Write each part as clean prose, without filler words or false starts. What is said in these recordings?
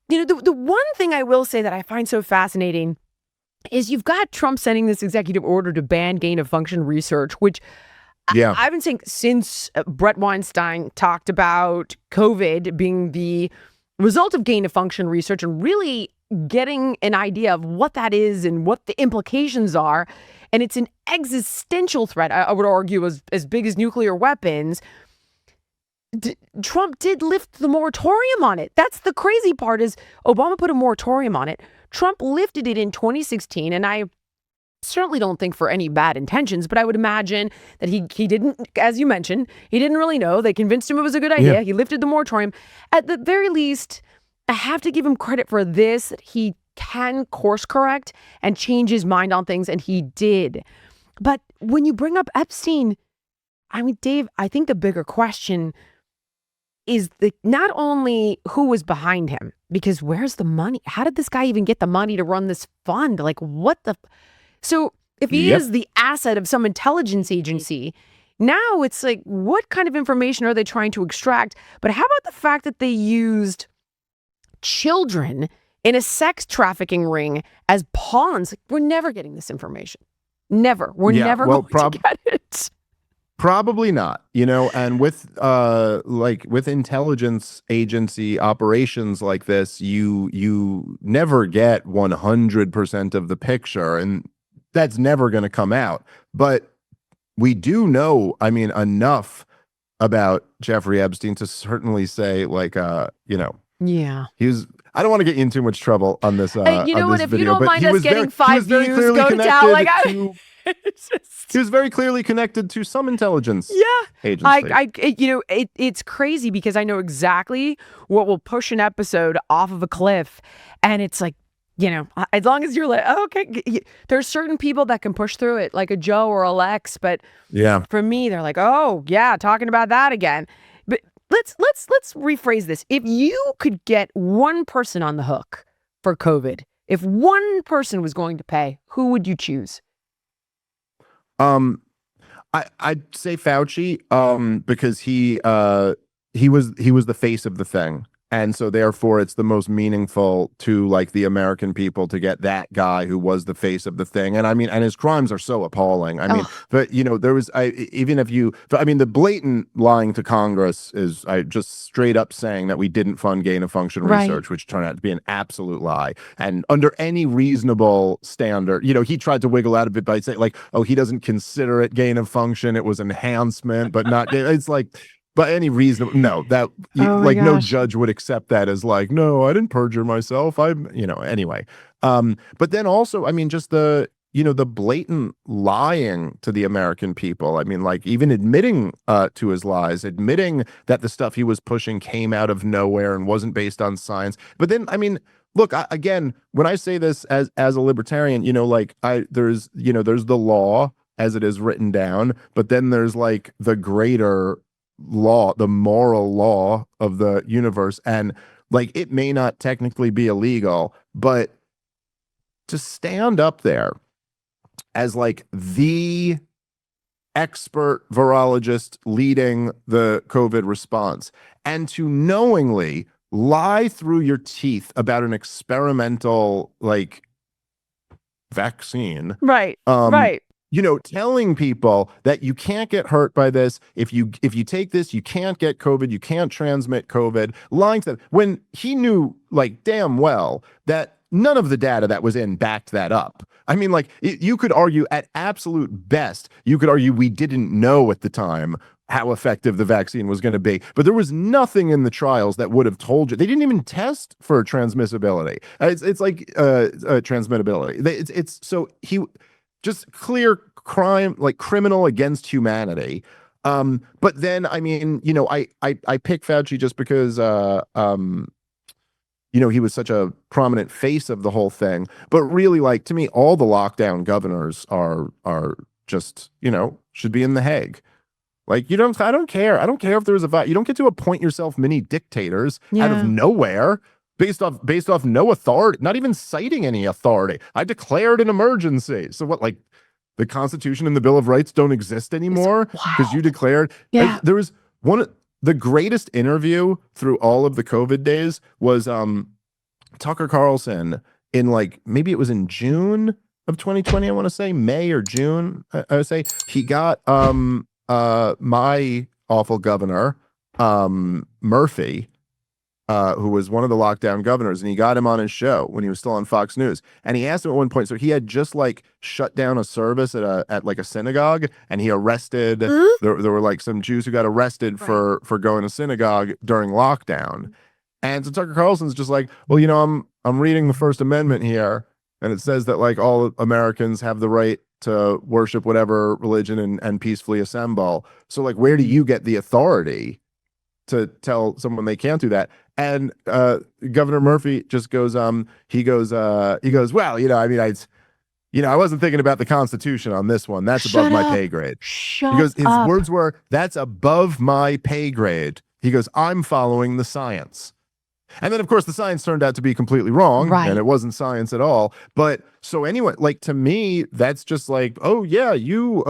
the one thing I will say that I find so fascinating is you've got Trump sending this executive order to ban gain-of-function research, which Yeah. I've been saying since Brett Weinstein talked about COVID being the result of gain-of-function research and really getting an idea of what that is and what the implications are. And it's an existential threat, I would argue, as big as nuclear weapons. Trump did lift the moratorium on it. That's the crazy part, is Obama put a moratorium on it. Trump lifted it in 2016, and I certainly don't think for any bad intentions, but I would imagine that he didn't, as you mentioned, he didn't really know. They convinced him it was a good idea. Yeah. He lifted the moratorium. At the very least, I have to give him credit for this. He can course correct and change his mind on things, and he did. But when you bring up Epstein, I mean, Dave, I think the bigger question is not only who was behind him, because where's the money? How did this guy even get the money to run this fund? Like, what the... So if he is the asset of some intelligence agency, now it's like, what kind of information are they trying to extract? But how about the fact that they used children in a sex trafficking ring as pawns? Like, we're never getting this information. Never. We're never going to get it. Probably not, and with with intelligence agency operations like this, you never get 100% of the picture, and that's never going to come out. But we do know, enough about Jeffrey Epstein to certainly say, Yeah. he was... I don't want to get you in too much trouble on this. You know what? If video, you don't mind us getting 5 views, go to town. He was very clearly connected to some intelligence agency. It's crazy because I know exactly what will push an episode off of a cliff, and it's like, as long as you're like, oh, okay, there's certain people that can push through it, like a Joe or a Lex, but for me, they're like, oh yeah, talking about that again. But let's rephrase this. If you could get one person on the hook for COVID, if one person was going to pay, who would you choose? I'd say Fauci, because he was the face of the thing. And so therefore it's the most meaningful to the American people to get that guy who was the face of the thing. And and his crimes are so appalling. But there was, the blatant lying to Congress is just straight up saying that we didn't fund gain-of-function research, which turned out to be an absolute lie. And under any reasonable standard, he tried to wiggle out of it by saying he doesn't consider it gain-of-function. It was enhancement, but not, it's like... But any reasonable, no, that no judge would accept that as no, I didn't perjure myself. Anyway. But then also, just the blatant lying to the American people. Even admitting to his lies, admitting that the stuff he was pushing came out of nowhere and wasn't based on science. But then, look, again, when I say this as a libertarian, there's the law as it is written down, but then there's the greater law, the moral law of the universe, and it may not technically be illegal, but to stand up there as the expert virologist leading the COVID response and to knowingly lie through your teeth about an experimental vaccine, right, telling people that you can't get hurt by this. If you take this, you can't get COVID. You can't transmit COVID. Lying to them when he knew damn well that none of the data that was in backed that up. You could argue at absolute best, you could argue we didn't know at the time how effective the vaccine was going to be, but there was nothing in the trials that would have told you. They didn't even test for transmissibility. It's transmittability. It's so he. Just clear crime, criminal against humanity. But then, I pick Fauci just because, he was such a prominent face of the whole thing. But really, to me, all the lockdown governors are just, should be in The Hague. I don't care. I don't care if there's you don't get to appoint yourself mini dictators out of nowhere. Based off no authority, not even citing any authority. I declared an emergency. So what, the Constitution and the Bill of Rights don't exist anymore because you declared? Yeah. There was the greatest interview through all of the COVID days was Tucker Carlson in like, maybe it was in June of 2020, I want to say May or June, I would say, he got my awful governor, Murphy, who was one of the lockdown governors, and he got him on his show when he was still on Fox News. And he asked him at one point, so he had just like shut down a service at like a synagogue, and he arrested there were like some Jews who got arrested for going to synagogue during lockdown. And so Tucker Carlson's just like, well, I'm reading the First Amendment here, and it says that like all Americans have the right to worship whatever religion and peacefully assemble. So like, where do you get the authority to tell someone they can't do that? And Governor Murphy just goes, he goes, well, I wasn't thinking about the Constitution on this one. That's above my pay grade. Because his words were, that's above my pay grade. He goes, I'm following the science. And then, of course, the science turned out to be completely wrong, and it wasn't science at all. But so anyway, like, to me, that's just like, oh yeah, you're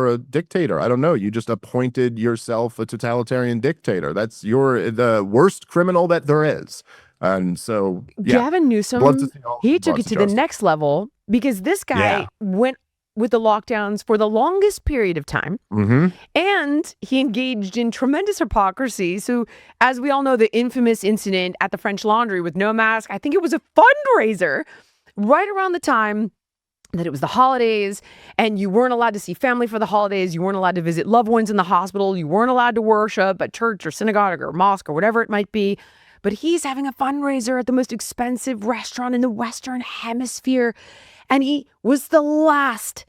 a dictator. I don't know. You just appointed yourself a totalitarian dictator. You're the worst criminal that there is. And so, yeah. Gavin Newsom, he took it to the next level, because this guy went with the lockdowns for the longest period of time. And he engaged in tremendous hypocrisy. So as we all know, the infamous incident at the French Laundry with no mask, I think it was a fundraiser right around the time that it was the holidays, and you weren't allowed to see family for the holidays. You weren't allowed to visit loved ones in the hospital. You weren't allowed to worship at church or synagogue or mosque or whatever it might be. But he's having a fundraiser at the most expensive restaurant in the Western Hemisphere. And he was the last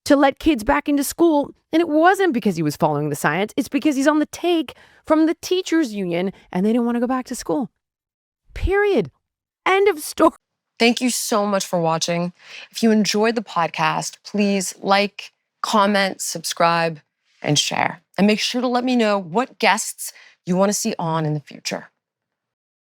to let kids back into school. And it wasn't because he was following the science. It's because he's on the take from the teachers union, and they didn't want to go back to school. Period. End of story. Thank you so much for watching. If you enjoyed the podcast, please like, comment, subscribe, and share. And make sure to let me know what guests you want to see on in the future.